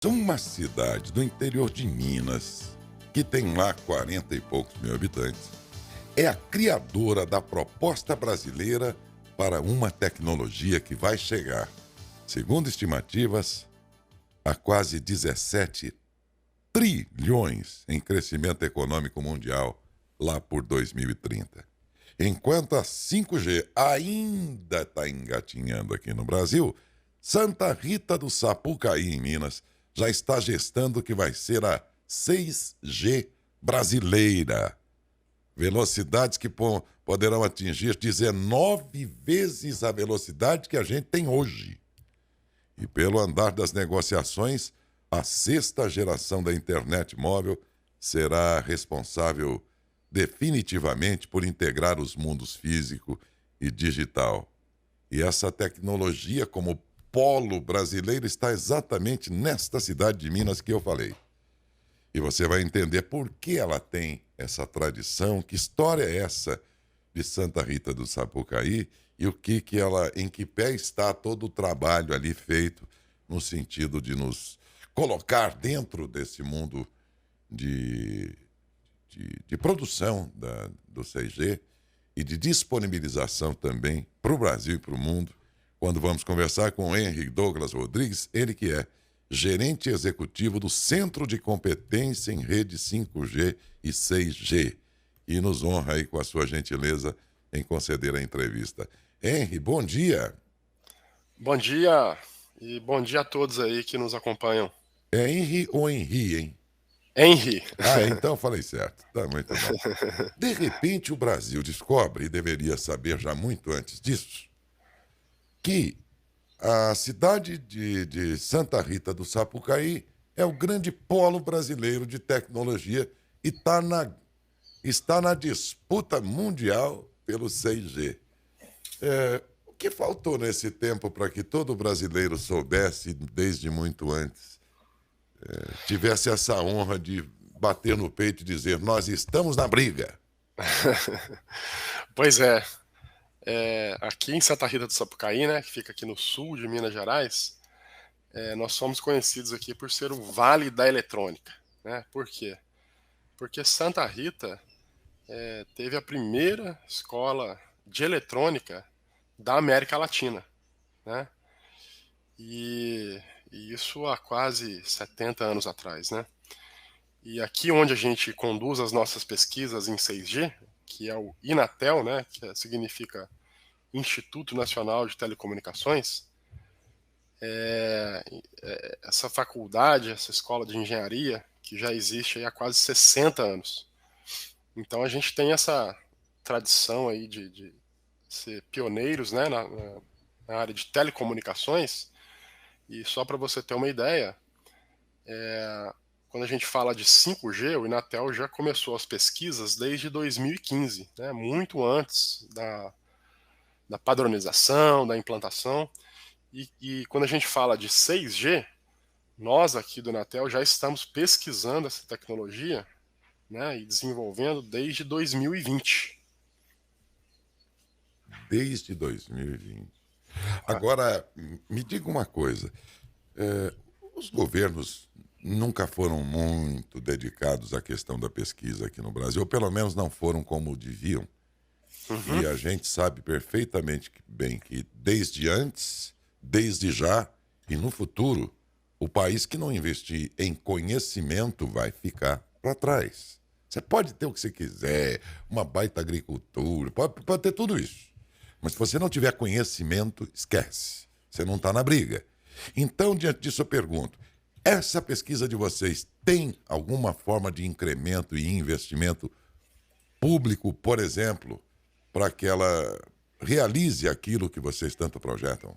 Uma cidade do interior de Minas, que tem lá 40 e poucos mil habitantes, é a criadora da proposta brasileira para uma tecnologia que vai chegar, segundo estimativas, a quase 17 trilhões em crescimento econômico mundial lá por 2030. Enquanto a 5G ainda está engatinhando aqui no Brasil, Santa Rita do Sapucaí, em Minas, já está gestando o que vai ser a 6G brasileira. Velocidades que poderão atingir 19 vezes a velocidade que a gente tem hoje. E pelo andar das negociações, a sexta geração da internet móvel será responsável definitivamente por integrar os mundos físico e digital. E essa tecnologia, como polo brasileiro, está exatamente nesta cidade de Minas que eu falei. E você vai entender por que ela tem essa tradição, que história é essa de Santa Rita do Sapucaí e em que pé está todo o trabalho ali feito no sentido de nos colocar dentro desse mundo de, de produção do 6G e de disponibilização também para o Brasil e para o mundo, quando vamos conversar com o Henry Douglas Rodrigues, ele que é gerente executivo do Centro de Competência em Rede 5G e 6G, e nos honra aí com a sua gentileza em conceder a entrevista. Henry, bom dia. Bom dia e bom dia a todos aí que nos acompanham. É Henry ou Henry, hein? Henry. Então falei certo. Tá muito bom. De repente, o Brasil descobre, e deveria saber já muito antes disso, que a cidade de Santa Rita do Sapucaí é o grande polo brasileiro de tecnologia e está na disputa mundial pelo 6G. O que faltou nesse tempo para que todo brasileiro soubesse, desde muito antes, tivesse essa honra de bater no peito e dizer: nós estamos na briga? Pois é, aqui em Santa Rita do Sapucaí, né, que fica aqui no sul de Minas Gerais, nós somos conhecidos aqui por ser o Vale da Eletrônica, né? Por quê? Porque Santa Rita teve a primeira escola de eletrônica da América Latina, né? E, e isso há quase 70 anos atrás, né? E aqui onde a gente conduz as nossas pesquisas em 6G, que é o Inatel, né, significa Instituto Nacional de Telecomunicações, essa faculdade, essa escola de engenharia, que já existe aí há quase 60 anos. Então a gente tem essa tradição aí de ser pioneiros, né, na área de telecomunicações. E só para você ter uma ideia, quando a gente fala de 5G, o Inatel já começou as pesquisas desde 2015, né, muito antes da padronização, da implantação. E quando a gente fala de 6G, nós aqui do Inatel já estamos pesquisando essa tecnologia, né, e desenvolvendo desde 2020. Desde 2020. Ah, Agora, me diga uma coisa: os governos nunca foram muito dedicados à questão da pesquisa aqui no Brasil, ou pelo menos não foram como deviam. uhum, E a gente sabe perfeitamente bem que desde antes, desde já e no futuro, o país que não investir em conhecimento vai ficar para trás. Você pode ter o que você quiser, uma baita agricultura, pode ter tudo isso. Mas se você não tiver conhecimento, esquece. Você não está na briga. Então, diante disso, eu pergunto: essa pesquisa de vocês tem alguma forma de incremento e investimento público, por exemplo, para que ela realize aquilo que vocês tanto projetam?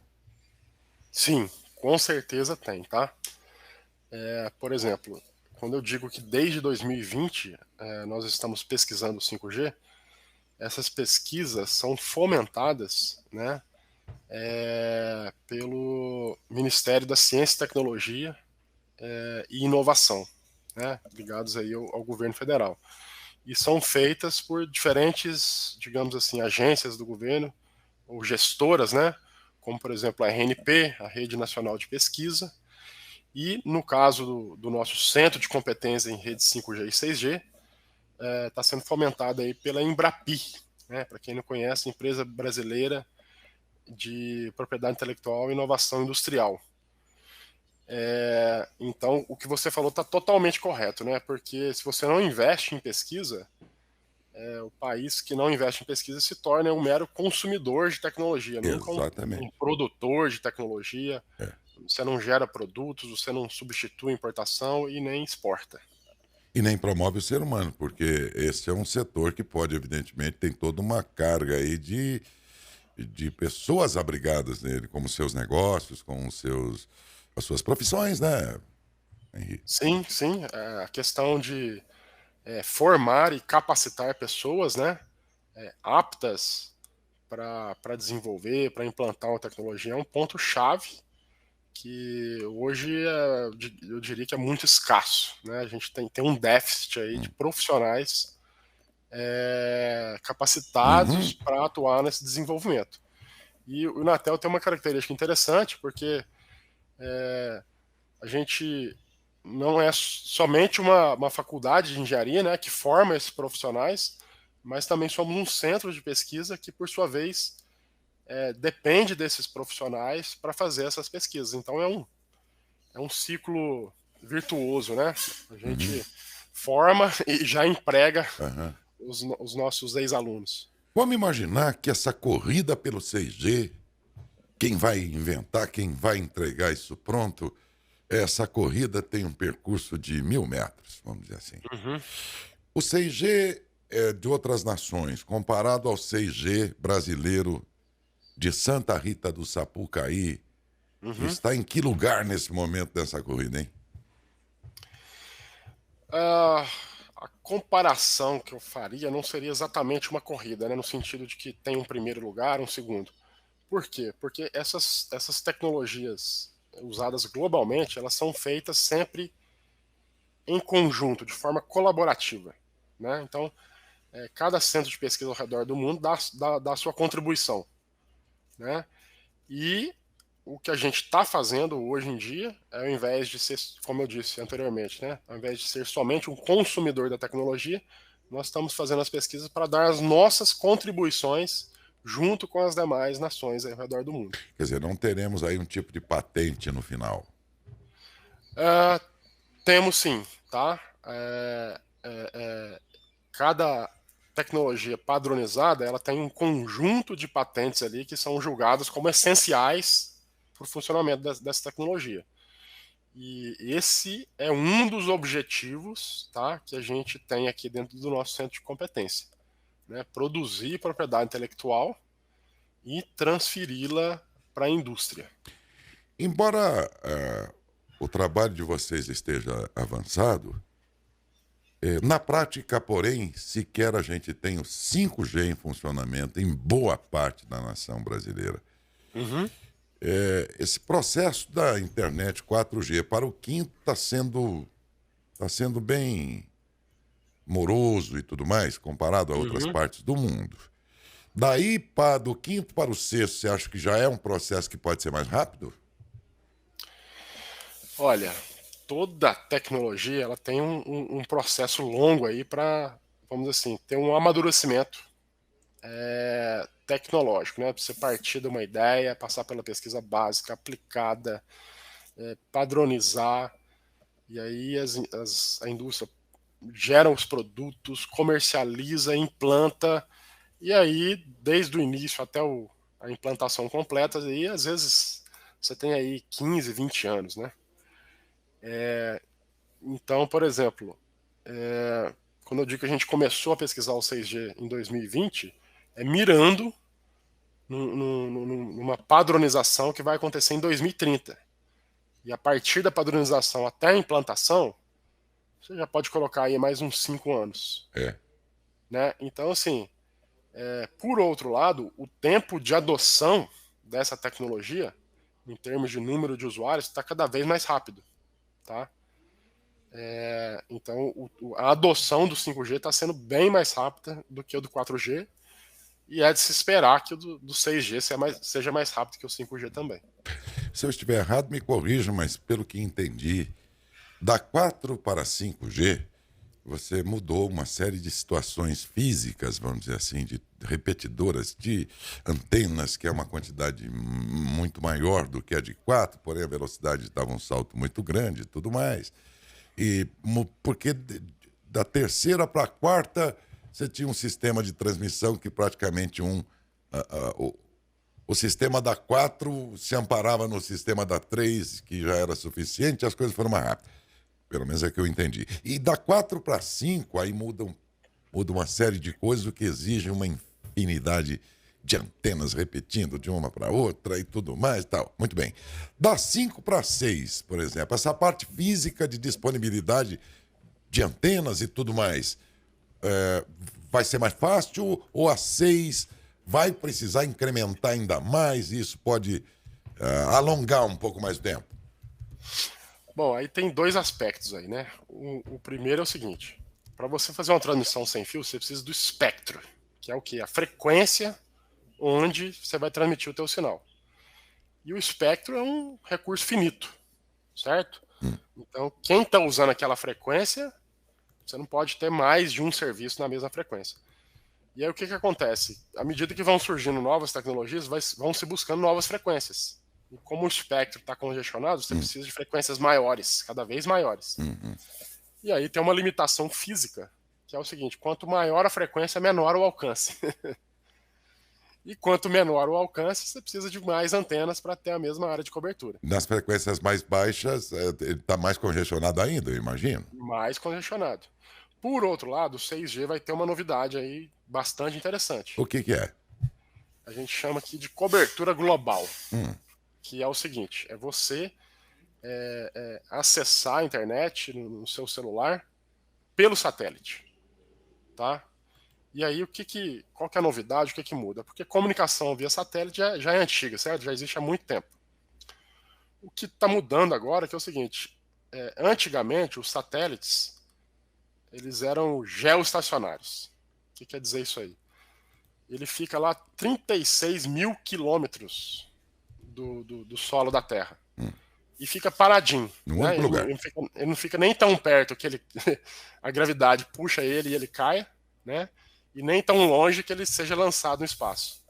sim, com certeza tem, tá? Por exemplo, quando eu digo que desde 2020 nós estamos pesquisando o 5G, essas pesquisas são fomentadas, né, pelo Ministério da Ciência, Tecnologia e Inovação, né, ligados aí ao governo federal. E são feitas por diferentes, digamos assim, agências do governo ou gestoras, né, como por exemplo a RNP, a Rede Nacional de Pesquisa, E no caso do nosso centro de competência em redes 5G e 6G, está sendo fomentado aí pela Embrapi, né? Para quem não conhece, empresa brasileira de propriedade intelectual e inovação industrial. Então, o que você falou está totalmente correto, né? Porque se você não investe em pesquisa, o país que não investe em pesquisa se torna um mero consumidor de tecnologia, nunca um Exatamente. produtor de tecnologia. É. Você não gera produtos, você não substitui importação e nem exporta. E nem promove o ser humano, porque esse é um setor que pode, evidentemente, tem toda uma carga aí de pessoas abrigadas nele, como seus negócios, com as suas profissões, né, Henrique? Sim, sim, a questão de formar e capacitar pessoas, né, aptas para desenvolver, para implantar uma tecnologia é um ponto-chave que hoje eu diria que é muito escasso, né? A gente tem um déficit aí de Hum. profissionais capacitados Uhum. para atuar nesse desenvolvimento. E o Inatel tem uma característica interessante, porque a gente não é somente uma faculdade de engenharia, né, que forma esses profissionais, mas também somos um centro de pesquisa que, por sua vez, depende desses profissionais para fazer essas pesquisas. Então é um ciclo virtuoso, né? A Uhum. gente forma e já emprega Aham. os nossos ex-alunos. Vamos imaginar que essa corrida pelo 6G, quem vai inventar, quem vai entregar isso pronto, essa corrida tem um percurso de 1.000 metros, vamos dizer assim. Uhum, O 6G de outras nações, comparado ao 6G brasileiro de Santa Rita do Sapucaí, uhum. está em que lugar nesse momento dessa corrida, hein? Ah, a comparação que eu faria não seria exatamente uma corrida, né? No sentido de que tem um primeiro lugar, um segundo. Por quê? Porque essas tecnologias usadas globalmente, elas são feitas sempre em conjunto, de forma colaborativa, né? Então, cada centro de pesquisa ao redor do mundo dá a sua contribuição, né? E o que a gente está fazendo hoje em dia, ao invés de ser, como eu disse anteriormente, né? Ao invés de ser somente um consumidor da tecnologia, nós estamos fazendo as pesquisas para dar as nossas contribuições junto com as demais nações ao redor do mundo. Quer dizer, não teremos aí um tipo de patente no final. Ah, temos sim, tá? Cada tecnologia padronizada, ela tem um conjunto de patentes ali que são julgadas como essenciais para o funcionamento dessa tecnologia. E esse é um dos objetivos, tá, que a gente tem aqui dentro do nosso centro de competência, né? Produzir propriedade intelectual e transferi-la para a indústria. Embora o trabalho de vocês esteja avançado, na prática, porém, sequer a gente tem o 5G em funcionamento em boa parte da nação brasileira. Uhum. Esse processo da internet 4G para o quinto tá sendo bem moroso e tudo mais, comparado a outras Uhum. partes do mundo. Daí, do quinto para o sexto, você acha que já é um processo que pode ser mais rápido? Olha, toda tecnologia ela tem um processo longo aí para, vamos dizer assim, ter um amadurecimento tecnológico, né? Pra você partir de uma ideia, passar pela pesquisa básica, aplicada, padronizar, e aí a indústria gera os produtos, comercializa, implanta, e aí, desde o início até a implantação completa, aí, às vezes você tem aí 15, 20 anos, né? Então, por exemplo, quando eu digo que a gente começou a pesquisar o 6G em 2020, é mirando numa padronização que vai acontecer em 2030. E a partir da padronização até a implantação, você já pode colocar aí mais uns 5 anos. É. Né? Então, assim, por outro lado, o tempo de adoção dessa tecnologia, em termos de número de usuários, está cada vez mais rápido. Tá? Então, a adoção do 5G está sendo bem mais rápida do que o do 4G, e é de se esperar que o do 6G seja mais rápido que o 5G também. Se eu estiver errado, me corrija, mas pelo que entendi, da 4 para 5G, você mudou uma série de situações físicas, vamos dizer assim, de repetidoras de antenas, que é uma quantidade muito maior do que a de 4, porém a velocidade dava um salto muito grande e tudo mais. E porque da terceira para a quarta, você tinha um sistema de transmissão que praticamente o sistema da 4 se amparava no sistema da 3, que já era suficiente, as coisas foram mais rápidas. Pelo menos é que eu entendi. E da 4 para 5, aí muda uma série de coisas, o que exige uma infinidade de antenas repetindo de uma para outra e tudo mais e tal. Muito bem. Da 5 para 6, por exemplo, essa parte física de disponibilidade de antenas e tudo mais, vai ser mais fácil ou a 6 vai precisar incrementar ainda mais e isso pode alongar um pouco mais o tempo? Bom, aí tem dois aspectos aí, né? O primeiro é o seguinte: para você fazer uma transmissão sem fio, você precisa do espectro, que é o quê? A frequência onde você vai transmitir o teu sinal. E o espectro é um recurso finito, certo? Então, quem está usando aquela frequência, você não pode ter mais de um serviço na mesma frequência. E aí o que acontece? À medida que vão surgindo novas tecnologias, vão se buscando novas frequências. E como o espectro está congestionado, você precisa de frequências maiores, cada vez maiores. E aí tem uma limitação física, que é o seguinte: quanto maior a frequência, menor o alcance. E quanto menor o alcance, você precisa de mais antenas para ter a mesma área de cobertura. Nas frequências mais baixas, ele está mais congestionado ainda, eu imagino. Mais congestionado. Por outro lado, o 6G vai ter uma novidade aí bastante interessante. O que é? A gente chama aqui de cobertura global, que é o seguinte: é você acessar a internet no seu celular pelo satélite, tá? E aí qual que é a novidade, o que muda? Porque comunicação via satélite já é antiga, certo? Já existe há muito tempo. O que está mudando agora é o seguinte: antigamente os satélites eles eram geoestacionários. O que quer dizer isso aí? Ele fica lá 36 mil quilômetros do solo da Terra. E fica paradinho. Num Né? único lugar. Ele não fica nem tão perto que a gravidade puxa ele e ele caia, né? E nem tão longe que ele seja lançado no espaço.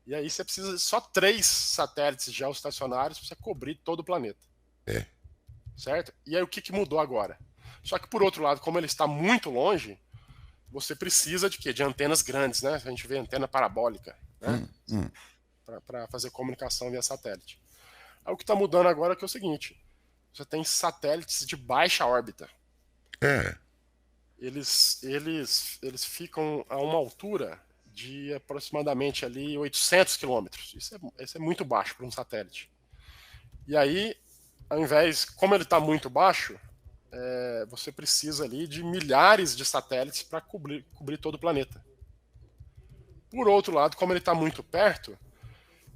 E aí você precisa de só 3 satélites geoestacionários para você cobrir todo o planeta. Certo? E aí o que mudou agora? Só que por outro lado, como ele está muito longe, você precisa de quê? De antenas grandes, né? A gente vê antena parabólica, né? Para fazer comunicação via satélite. Aí o que está mudando agora é que é o seguinte: você tem satélites de baixa órbita. Eles ficam a uma altura de aproximadamente ali 800 quilômetros. Isso é muito baixo para um satélite. E aí, como ele está muito baixo, você precisa ali de milhares de satélites para cobrir todo o planeta. Por outro lado, como ele está muito perto,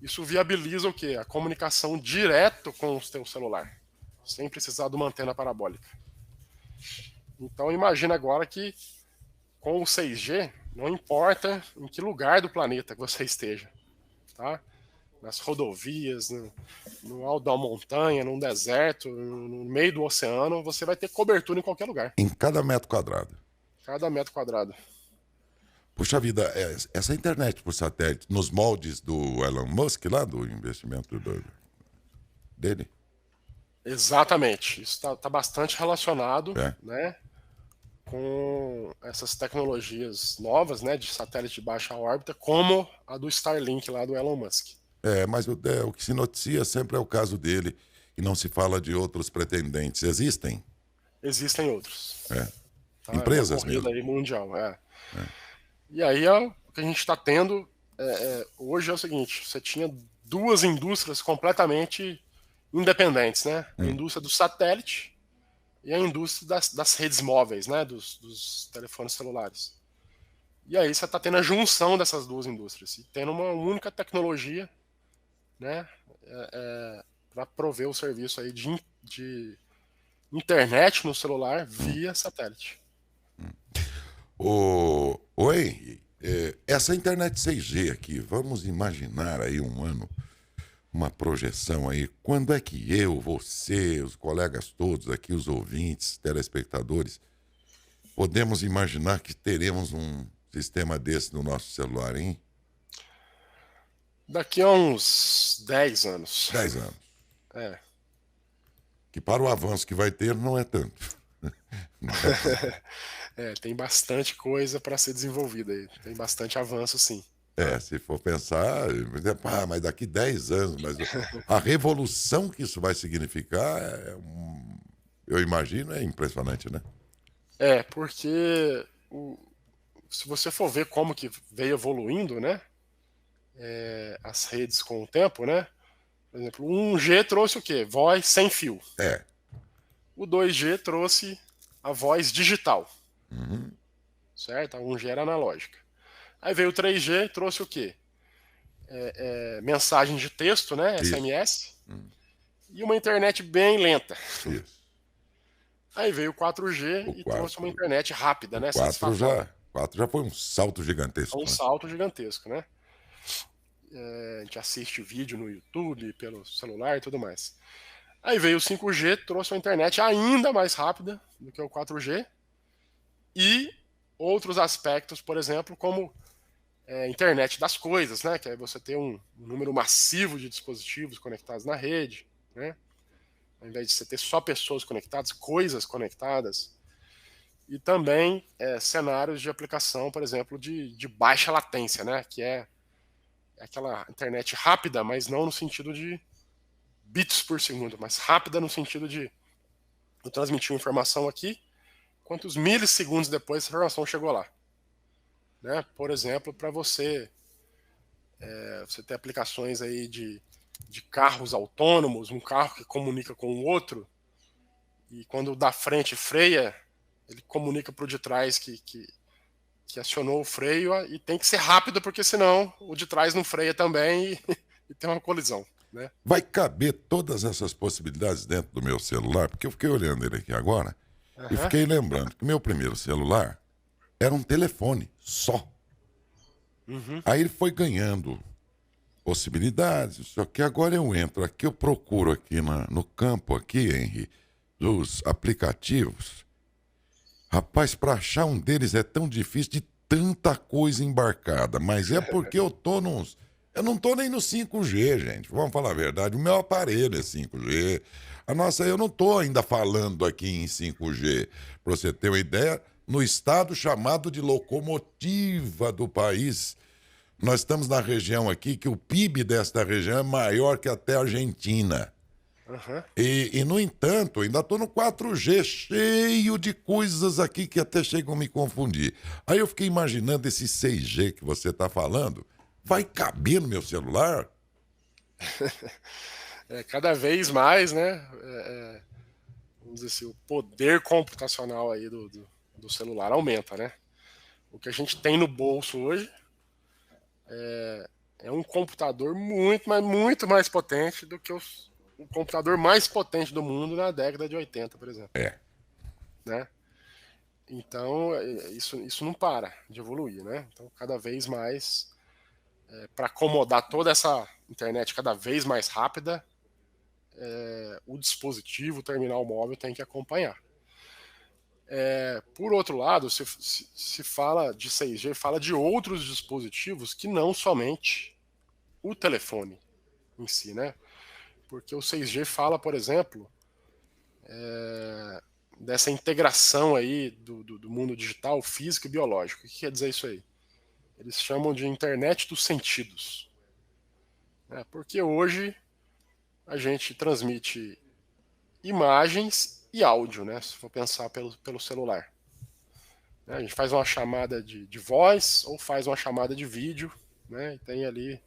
isso viabiliza o quê? A comunicação direto com o seu celular, sem precisar de uma antena parabólica. Então imagina agora que com o 6G, não importa em que lugar do planeta que você esteja, tá? Nas rodovias, no alto da montanha, num deserto, no meio do oceano, você vai ter cobertura em qualquer lugar. Em cada metro quadrado. Cada metro quadrado. Puxa vida, essa internet por satélite, nos moldes do Elon Musk lá, do investimento dele? Exatamente. Isso está bastante relacionado, É. né, com essas tecnologias novas, né, de satélite de baixa órbita, como a do Starlink lá do Elon Musk. Mas o que se noticia sempre é o caso dele e não se fala de outros pretendentes. Existem? Existem outros. Tá? Empresas é uma corrida mesmo? aí mundial. E aí o que a gente está tendo hoje é o seguinte: você tinha duas indústrias completamente independentes, né? A indústria do satélite e a indústria das redes móveis, né? Dos telefones celulares. E aí você está tendo a junção dessas duas indústrias e tendo uma única tecnologia, né? Para prover o serviço aí de internet no celular via satélite. Oi, essa internet 6G aqui, vamos imaginar aí um ano uma projeção aí. Quando é que eu, você, os colegas todos aqui, os ouvintes, telespectadores, podemos imaginar que teremos um sistema desse no nosso celular, hein? Daqui a uns 10 anos. 10 anos. É. Que para o avanço que vai ter não é tanto. Não é tanto. Tem bastante coisa para ser desenvolvida aí. Tem bastante avanço, sim. É, se for pensar, mas daqui 10 anos, mas a revolução que isso vai significar, eu imagino, é impressionante, né? Porque se você for ver como que veio evoluindo, né? As redes com o tempo, né? Por exemplo, o 1G trouxe o quê? Voz sem fio. É. O 2G trouxe a voz digital, Uhum. certo? A 1G era analógica. Aí veio o 3G, trouxe o quê? Mensagem de texto, né? Isso. SMS. E uma internet bem lenta. Isso. Aí veio o 4G O e trouxe uma 4, internet rápida, o né? 4 Satisfatória. já, 4 já foi um salto É um gigantesco, né? salto gigantesco, né? A gente assiste vídeo no YouTube, pelo celular e tudo mais. Aí veio o 5G, trouxe uma internet ainda mais rápida do que o 4G e outros aspectos, por exemplo, como internet das coisas, né? Que é você ter um número massivo de dispositivos conectados na rede, né? Ao invés de você ter só pessoas conectadas, coisas conectadas. E também cenários de aplicação, por exemplo, de baixa latência, né? Que é aquela internet rápida, mas não no sentido de bits por segundo, mas rápida no sentido de eu transmitir uma informação aqui, quantos milissegundos depois essa informação chegou lá. Né? Por exemplo, para você ter aplicações aí de carros autônomos, um carro que comunica com o outro, e quando o da frente freia, ele comunica para o de trás que acionou o freio e tem que ser rápido, porque senão o de trás não freia também e tem uma colisão. Né? Vai caber todas essas possibilidades dentro do meu celular? Porque eu fiquei olhando ele aqui agora e Uhum. fiquei lembrando que o meu primeiro celular era um telefone só. Uhum. Aí ele foi ganhando possibilidades, só que agora eu entro aqui, eu procuro aqui no campo aqui, Henry, dos aplicativos. Rapaz, para achar um deles é tão difícil de tanta coisa embarcada, mas é porque eu tô nos. Eu não tô nem no 5G, gente. Vamos falar a verdade. O meu aparelho é 5G. A nossa, eu não tô ainda falando aqui em 5G. Para você ter uma ideia, no estado chamado de locomotiva do país, nós estamos na região aqui que o PIB desta região é maior que até a Argentina. Uhum. No entanto, ainda estou no 4G, cheio de coisas aqui que até chegam a me confundir. Aí eu fiquei imaginando esse 6G que você está falando. Vai caber no meu celular? Cada vez mais, né? Vamos dizer assim, o poder computacional aí do celular aumenta, né? O que a gente tem no bolso hoje é um computador muito mais potente do que o computador mais potente do mundo na década de 80, por exemplo. É. Né? Então, isso não para de evoluir, né? Então, cada vez mais, para acomodar toda essa internet cada vez mais rápida, o dispositivo, o terminal móvel tem que acompanhar. Por outro lado, se fala de 6G, fala de outros dispositivos que não somente o telefone em si, né? Porque o 6G fala, por exemplo, dessa integração aí do mundo digital, físico e biológico. O que quer dizer isso aí? Eles chamam de internet dos sentidos. Né? Porque hoje a gente transmite imagens e áudio, né? Se for pensar pelo celular. A gente faz uma chamada de voz ou faz uma chamada de vídeo, né? E tem ali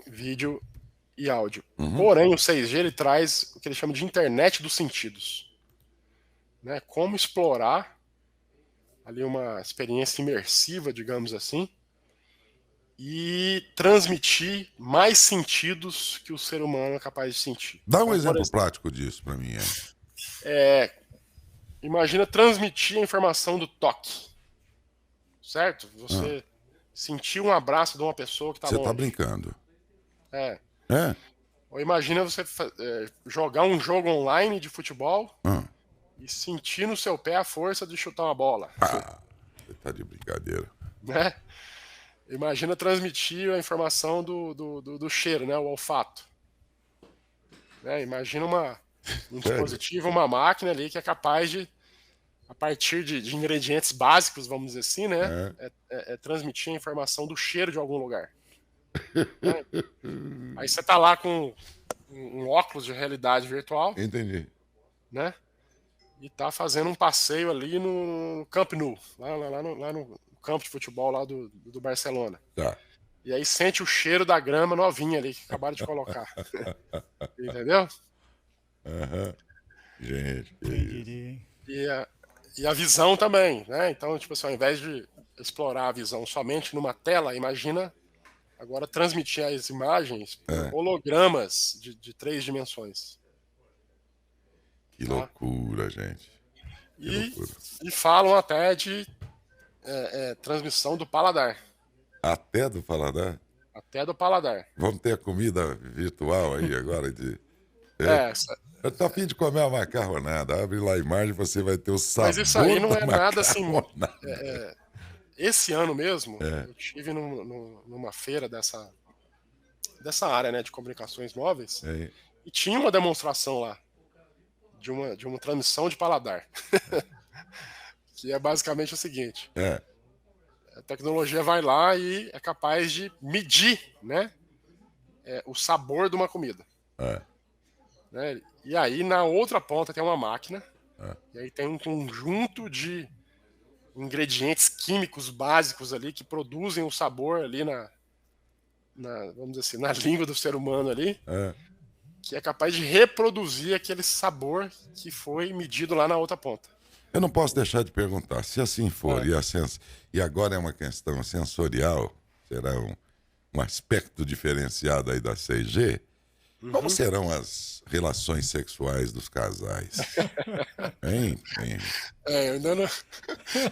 vídeo e áudio. Uhum. Porém, o 6G ele traz o que ele chama de internet dos sentidos. Né? Como explorar ali uma experiência imersiva, digamos assim, e transmitir mais sentidos que o ser humano é capaz de sentir. Dá um Então, por exemplo exemplo, prático disso para mim, Henry. imagina transmitir a informação do toque, certo? Ah, Você sentir um abraço de uma pessoa que está você está longe. brincando. É. É? Ou imagina você jogar um jogo online de futebol Ah, e sentir no seu pé a força de chutar uma bola, ah, você tá de brincadeira. né? Imagina transmitir a informação do cheiro, né? O olfato. Né? Imagina um Sério? dispositivo, uma máquina ali que é capaz de, a partir de ingredientes básicos, vamos dizer assim, né? É. Transmitir a informação do cheiro de algum lugar. Né? Aí você tá lá com um óculos de realidade virtual, Entendi. né? E tá fazendo um passeio ali no Camp Nou, lá no campo de futebol lá do Barcelona. Tá. E aí sente o cheiro da grama novinha ali que acabaram de colocar. Entendeu? Aham. Gente, que Quem isso. diria, hein? E a, e a visão também, né? Então, tipo assim, ao invés de explorar a visão somente numa tela, imagina agora transmitir as imagens por É, hologramas de 3 dimensões. que Tá? loucura, gente. Que E, loucura. e falam até de transmissão do paladar. Até do paladar. Até do paladar. Vamos ter comida virtual aí agora de. É, É, eu tô a fim de comer uma macarronada. Abre lá a imagem, você vai ter o mas isso aí sabor não da é nada assim. macarronada. Esse ano mesmo, É, eu tive numa feira dessa área, né, de comunicações móveis, é, e tinha uma demonstração lá de uma transmissão de paladar, que é basicamente o seguinte: é, a tecnologia vai lá e é capaz de medir, né, o sabor de uma comida, é, né? E aí na outra ponta tem uma máquina, é. e aí tem um conjunto de ingredientes químicos básicos ali que produzem o sabor ali vamos dizer assim, na língua do ser humano ali, É. que é capaz de reproduzir aquele sabor que foi medido lá na outra ponta. Eu não posso deixar de perguntar, se assim for, É. e agora é uma questão sensorial, será um aspecto diferenciado aí da 6G, como Uhum. serão as relações sexuais dos casais? Hein? Hein? Eu ainda não...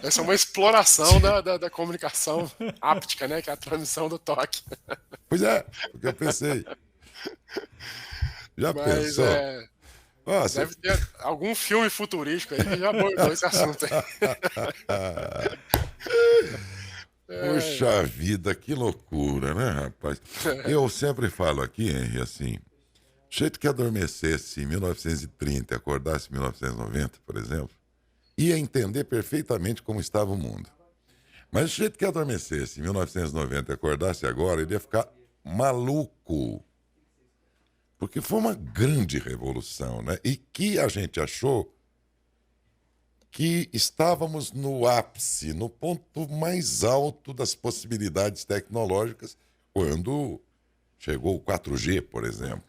Essa é uma exploração da comunicação áptica, né? Que é a transmissão do toque. Pois é, porque eu pensei, já Mas pensou? Ó, você... deve ter algum filme futurístico aí que já abordou esse assunto aí. Puxa vida, que loucura, né, rapaz? Eu sempre falo aqui, Henry, assim, o jeito que adormecesse em 1930 e acordasse em 1990, por exemplo, ia entender perfeitamente como estava o mundo. Mas o jeito que adormecesse em 1990 e acordasse agora, ele ia ficar maluco. Porque foi uma grande revolução, né? E que a gente achou que estávamos no ápice, no ponto mais alto das possibilidades tecnológicas, quando chegou o 4G, por exemplo.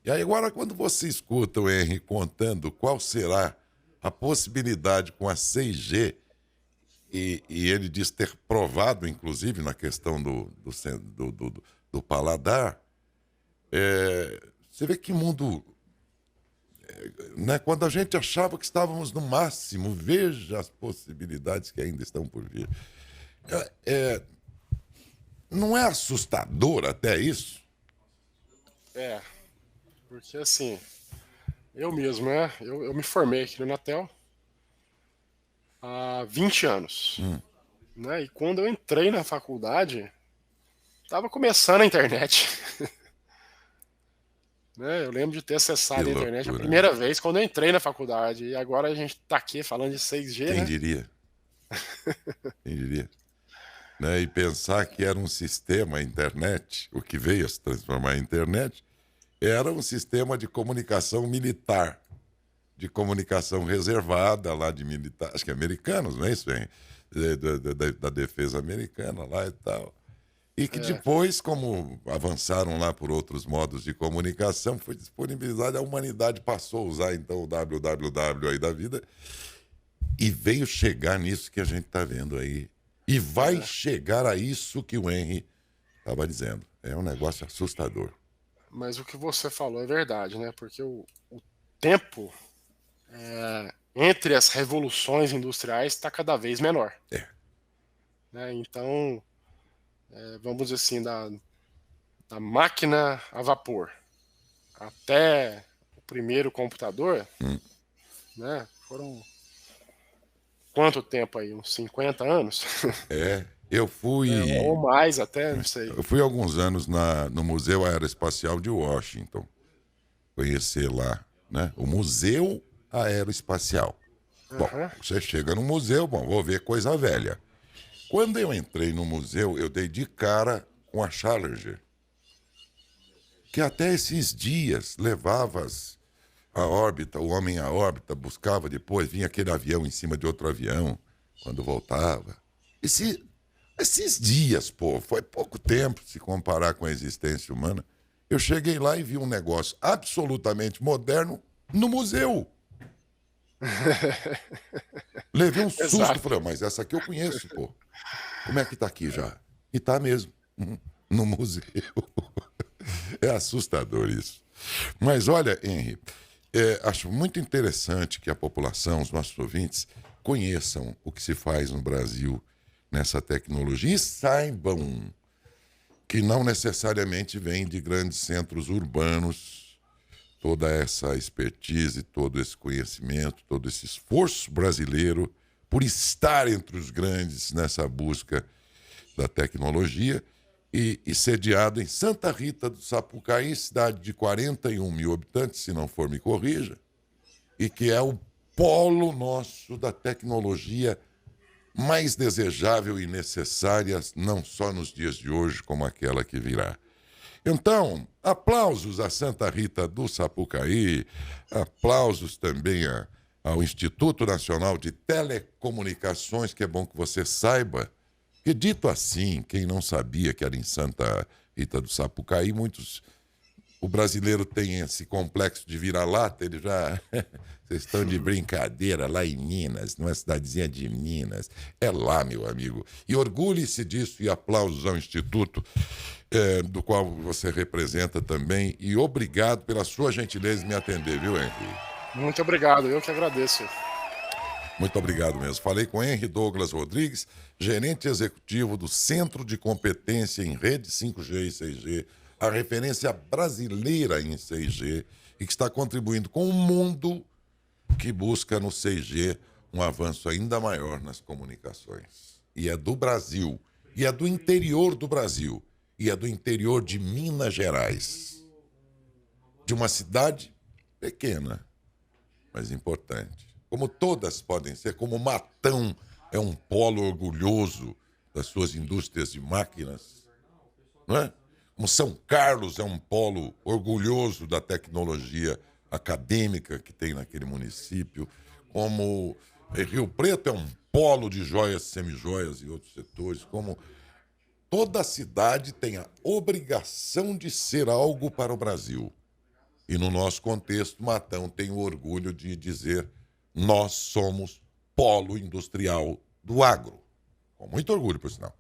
E aí agora, quando você escuta o Henry contando qual será a possibilidade com a 6G, e ele diz ter provado, inclusive, na questão do paladar, você vê que mundo, né? Quando a gente achava que estávamos no máximo, veja as possibilidades que ainda estão por vir. Não é assustador até isso? É, porque assim, eu mesmo, né? Eu me formei aqui no Natel há 20 anos. Né? E quando eu entrei na faculdade, tava começando a internet. Né? Eu lembro de ter Que acessado a internet a loucura, né? primeira vez quando eu entrei na faculdade. E agora a gente tá aqui falando de 6G, Quem né? diria? Quem diria? Né? E pensar que era um sistema, a internet, o que veio a se transformar em internet, era um sistema de comunicação militar, de comunicação reservada lá de militar, acho que americanos, não é isso, hein? Da defesa americana lá e tal. E que É, depois, como avançaram lá por outros modos de comunicação, foi disponibilizado, a humanidade passou a usar então o www aí da vida e veio chegar nisso que a gente está vendo aí. E vai é. chegar a isso que o Henry estava dizendo. É um negócio assustador. Mas o que você falou é verdade, né? Porque o tempo entre as revoluções industriais está cada vez menor. É. Né? Então, vamos dizer assim, da máquina a vapor até o primeiro computador, né? Foram quanto tempo aí? Uns 50 anos? Eu Ou fui, mais até, não sei. eu fui há alguns anos no Museu Aeroespacial de Washington, conhecer lá, né? O Museu Aeroespacial. Bom, Aham. você chega no museu, bom, vou ver coisa velha. Quando eu entrei no museu, eu dei de cara com a Challenger, que até esses dias levava a órbita, o homem à órbita, buscava depois, vinha aquele avião em cima de outro avião, quando voltava. Esse, esses dias, pô, foi pouco tempo se comparar com a existência humana. Eu cheguei lá e vi um negócio absolutamente moderno no museu. Levei um susto, Exato. falei, mas essa aqui eu conheço, pô. Como é que tá aqui já? E tá mesmo, no museu. É assustador isso. Mas olha, Henry, acho muito interessante que a população, os nossos ouvintes, conheçam o que se faz no Brasil nessa tecnologia e saibam que não necessariamente vem de grandes centros urbanos toda essa expertise, todo esse conhecimento, todo esse esforço brasileiro por estar entre os grandes nessa busca da tecnologia e sediado em Santa Rita do Sapucaí, cidade de 41 mil habitantes, se não for me corrija, e que é o polo nosso da tecnologia mais desejável e necessária, não só nos dias de hoje, como aquela que virá. Então, aplausos a Santa Rita do Sapucaí, aplausos também ao Instituto Nacional de Telecomunicações, que é bom que você saiba, que dito assim, quem não sabia que era em Santa Rita do Sapucaí, o brasileiro tem esse complexo de vira-lata, ele já. Vocês estão de brincadeira lá em Minas, numa cidadezinha de Minas. É lá, meu amigo. E orgulhe-se disso e aplausos ao Instituto, do qual você representa também. E obrigado pela sua gentileza em me atender, viu, Henry? Muito obrigado, eu que agradeço. Muito obrigado mesmo. Falei com Henry Douglas Rodrigues, gerente executivo do Centro de Competência em Rede 5G e 6G, a referência brasileira em 6G, e que está contribuindo com o mundo que busca no 6G um avanço ainda maior nas comunicações. E é do Brasil, e é do interior do Brasil, e é do interior de Minas Gerais. De uma cidade pequena, mas importante. Como todas podem ser, como Matão é um polo orgulhoso das suas indústrias de máquinas, não é? Como São Carlos é um polo orgulhoso da tecnologia acadêmica que tem naquele município, como Rio Preto é um polo de joias, semijoias e outros setores, como toda cidade tem a obrigação de ser algo para o Brasil. E no nosso contexto, Matão tem o orgulho de dizer: nós somos polo industrial do agro. Com muito orgulho, por sinal.